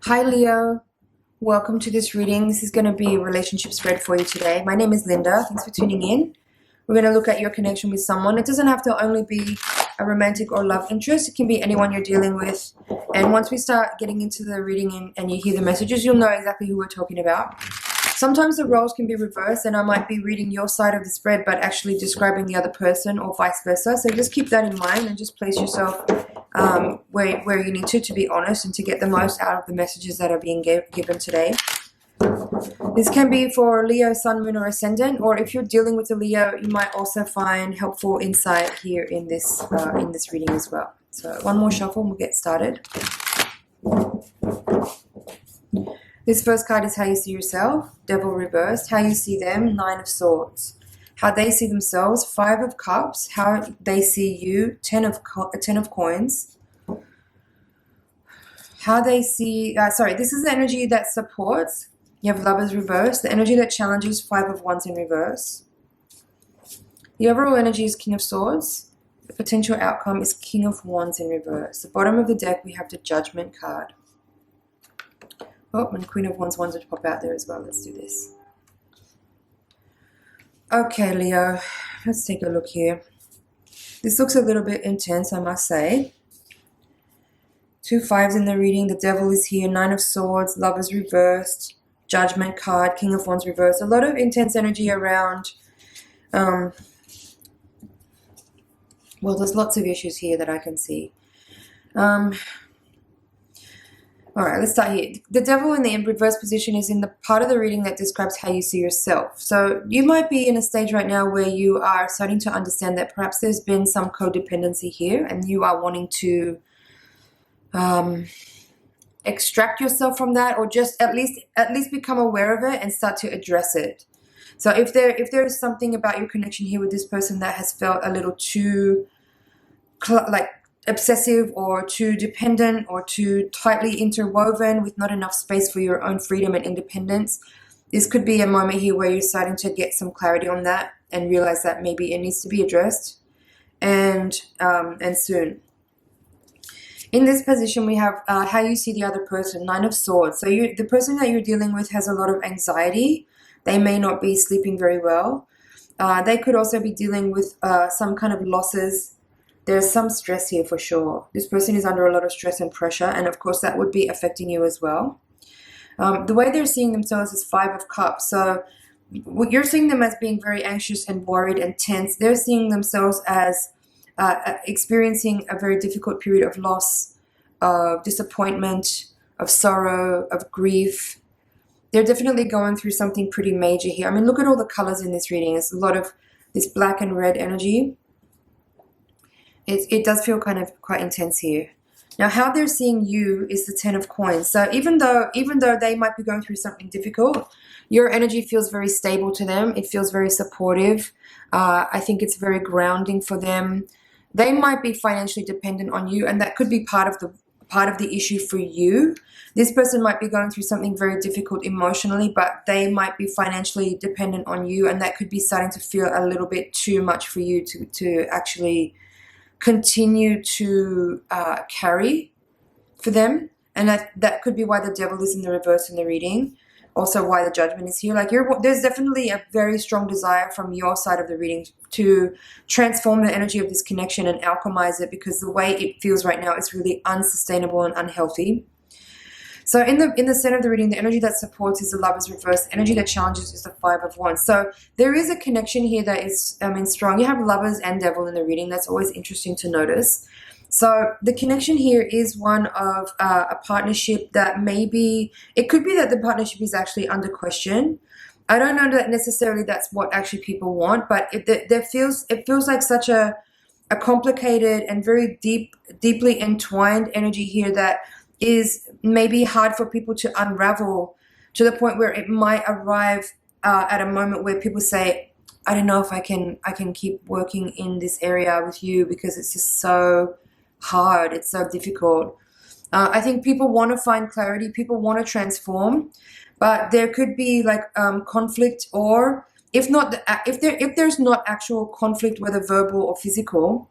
Hi Leo, welcome to this reading. This is going to be a relationship spread for you today. My name is Linda. Thanks for tuning in. We're going to look at your connection with someone. It doesn't have to only be a romantic or love interest. It can be anyone you're dealing with. And once we start getting into the reading and you hear the messages, you'll know exactly who we're talking about. Sometimes the roles can be reversed and I might be reading your side of the spread but actually describing the other person or vice versa. So just keep that in mind and just place yourself where you need to be honest and to get the most out of the messages that are being given today. This can be for Leo, Sun, Moon, or Ascendant, or if you're dealing with a Leo, you might also find helpful insight here in this reading as well. So one more shuffle and we'll get started. This first card is how you see yourself, Devil reversed, how you see them, Nine of Swords. How they see themselves, Five of Cups, how they see you, Ten of Coins. How they see, this is the energy that supports. You have Lovers reversed, the energy that challenges, Five of Wands in reverse. The overall energy is King of Swords. The potential outcome is King of Wands in reverse. The bottom of the deck, we have the Judgment card. Oh, and Queen of Wands wanted to pop out there as well. Let's do this. Okay, Leo, let's take a look here. This looks a little bit intense, I must say. Two fives in the reading. The Devil is here. Nine of Swords, Lovers reversed, Judgment card, King of Wands reversed. A lot of intense energy around. Well, there's lots of issues here that I can see. All right, let's start here. The Devil in the reverse position is in the part of the reading that describes how you see yourself. So you might be in a stage right now where you are starting to understand that perhaps there's been some codependency here and you are wanting to extract yourself from that, or just at least become aware of it and start to address it. So if there is something about your connection here with this person that has felt a little too obsessive or too dependent or too tightly interwoven with not enough space for your own freedom and independence, this could be a moment here where you're starting to get some clarity on that and realize that maybe it needs to be addressed and soon. In this position, we have how you see the other person, Nine of Swords. So the person that you're dealing with has a lot of anxiety. They may not be sleeping very well. They could also be dealing with some kind of losses. There's some stress here for sure. This person is under a lot of stress and pressure, and of course that would be affecting you as well. The way they're seeing themselves is Five of Cups. So you're seeing them as being very anxious and worried and tense. They're seeing themselves as experiencing a very difficult period of loss, of disappointment, of sorrow, of grief. They're definitely going through something pretty major here. I mean, look at all the colors in this reading. It's a lot of this black and red energy. It does feel kind of quite intense here. Now, how they're seeing you is the Ten of Coins. So even though they might be going through something difficult, your energy feels very stable to them. It feels very supportive. I think it's very grounding for them. They might be financially dependent on you, and that could be part of the issue for you. This person might be going through something very difficult emotionally, but they might be financially dependent on you, and that could be starting to feel a little bit too much for you to actually continue to carry for them. And that could be why the Devil is in the reverse in the reading. Also why the Judgment is here. Like there's definitely a very strong desire from your side of the reading to transform the energy of this connection and alchemize it, because the way it feels right now is really unsustainable and unhealthy. So in the center of the reading, the energy that supports is the Lovers reverse. The energy that challenges is the Five of Wands. So there is a connection here that is, strong. You have Lovers and Devil in the reading. That's always interesting to notice. So the connection here is one of a partnership that maybe, it could be that the partnership is actually under question. I don't know that necessarily that's what actually people want, but it feels like such a complicated and very deeply entwined energy here that is maybe hard for people to unravel, to the point where it might arrive at a moment where people say, I don't know if I can keep working in this area with you because it's just so hard, it's so difficult. I think people want to find clarity, people want to transform, but there could be like conflict, or if there's not actual conflict, whether verbal or physical,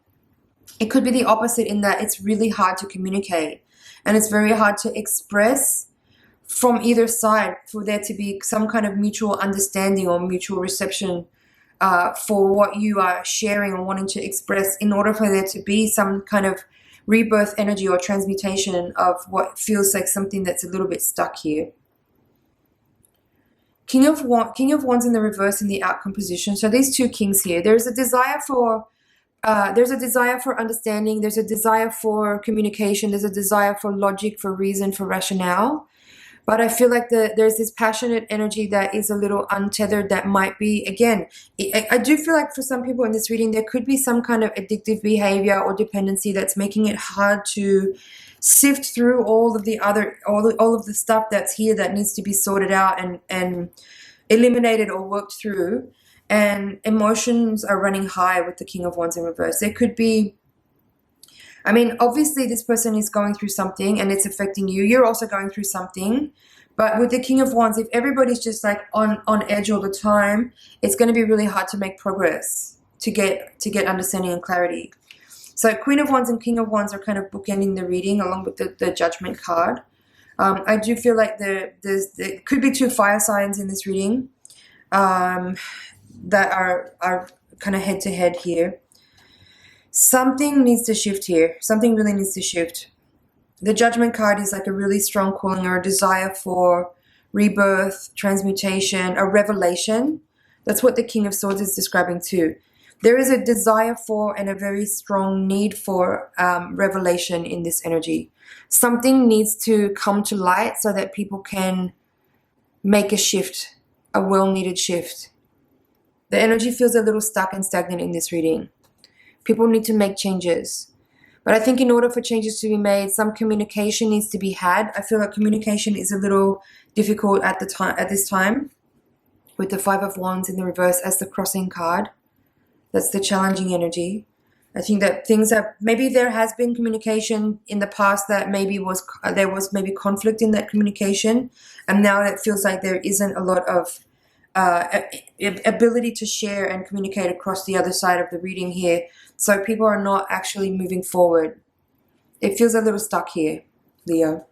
it could be the opposite in that it's really hard to communicate. and it's very hard to express from either side for there to be some kind of mutual understanding or mutual reception for what you are sharing or wanting to express, in order for there to be some kind of rebirth energy or transmutation of what feels like something that's a little bit stuck here. King of Wands in the reverse in the outcome position. So these two kings here, there's a desire for understanding, there's a desire for communication, there's a desire for logic, for reason, for rationale. But I feel like there's this passionate energy that is a little untethered, that might be, again, I do feel like for some people in this reading, there could be some kind of addictive behavior or dependency that's making it hard to sift through all of the stuff that's here that needs to be sorted out and eliminated or worked through. And emotions are running high with the King of Wands in reverse. There could be, I mean, obviously this person is going through something and it's affecting you. You're also going through something. But with the King of Wands, if everybody's just like on edge all the time, it's going to be really hard to make progress, to get understanding and clarity. So Queen of Wands and King of Wands are kind of bookending the reading along with the Judgment card. I do feel like there could be two fire signs in this reading that are kind of head to head here. Something needs to shift here. Something really needs to shift. The Judgment card is like a really strong calling or a desire for rebirth, transmutation, a revelation. That's what the King of Swords is describing too. There is a desire for and a very strong need for revelation in this energy. Something needs to come to light so that people can make a shift, a well-needed shift. The energy feels a little stuck and stagnant in this reading. People need to make changes. But I think in order for changes to be made, some communication needs to be had. I feel like communication is a little difficult at this time, with the Five of Wands in the reverse as the crossing card. That's the challenging energy. I think that maybe there has been communication in the past that there was maybe conflict in that communication, and now it feels like there isn't a lot of ability to share and communicate across the other side of the reading here. So people are not actually moving forward. It feels a little stuck here, Leo.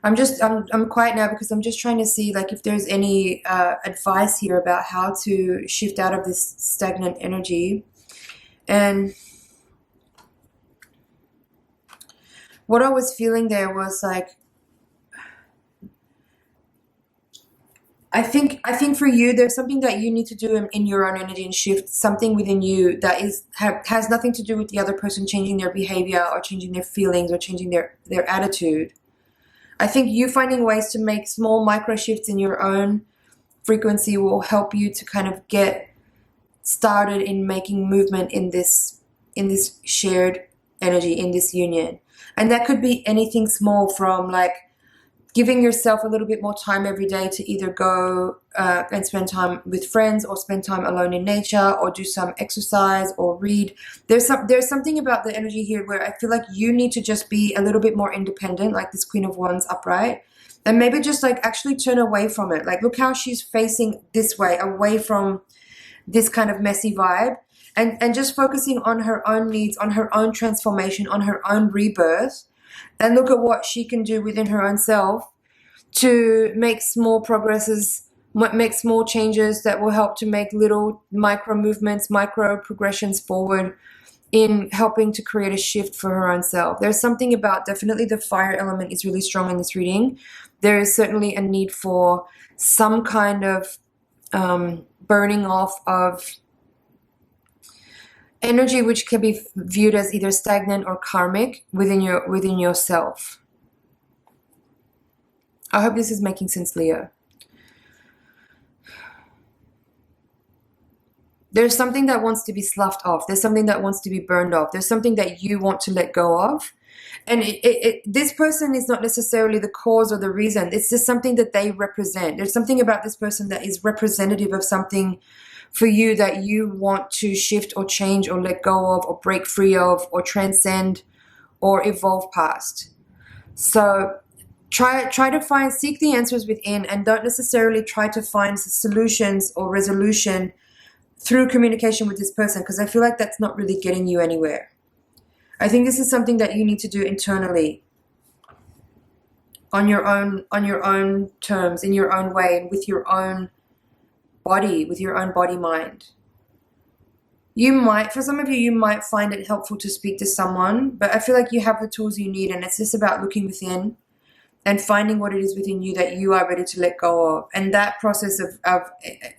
I'm quiet now because I'm just trying to see like if there's any advice here about how to shift out of this stagnant energy. And what I was feeling there was like, I think for you, there's something that you need to do in your own energy and shift something within you that has nothing to do with the other person changing their behavior or changing their feelings or changing their attitude. I think you finding ways to make small micro shifts in your own frequency will help you to kind of get started in making movement in this shared energy, in this union. And that could be anything small, from like giving yourself a little bit more time every day to either go and spend time with friends, or spend time alone in nature, or do some exercise or read. There's something about the energy here where I feel like you need to just be a little bit more independent, like this Queen of Wands upright, and maybe just like actually turn away from it. Like look how she's facing this way, away from this kind of messy vibe, and just focusing on her own needs, on her own transformation, on her own rebirth. And look at what she can do within her own self to make small progresses, make small changes that will help to make little micro movements, micro progressions forward in helping to create a shift for her own self. There's something about, definitely the fire element is really strong in this reading. There is certainly a need for some kind of burning off of energy which can be viewed as either stagnant or karmic within yourself. I hope this is making sense, Leo. There's something that wants to be sloughed off. There's something that wants to be burned off. There's something that you want to let go of. And this person is not necessarily the cause or the reason. It's just something that they represent. There's something about this person that is representative of something for you that you want to shift or change or let go of or break free of or transcend or evolve past. So try to seek the answers within, and don't necessarily try to find solutions or resolution through communication with this person, because I feel like that's not really getting you anywhere. I think this is something that you need to do internally, on your own terms, in your own way, and with your own body, mind. You might, for some of you, you might find it helpful to speak to someone, but I feel like you have the tools you need, and it's just about looking within and finding what it is within you that you are ready to let go of. And that process of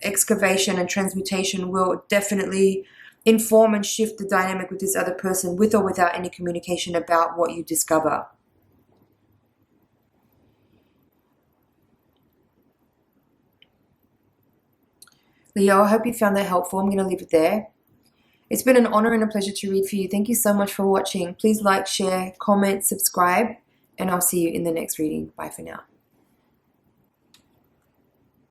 excavation and transmutation will definitely inform and shift the dynamic with this other person, with or without any communication about what you discover. Leo, I hope you found that helpful. I'm going to leave it there. It's been an honor and a pleasure to read for you. Thank you so much for watching. Please like, share, comment, subscribe, and I'll see you in the next reading. Bye for now.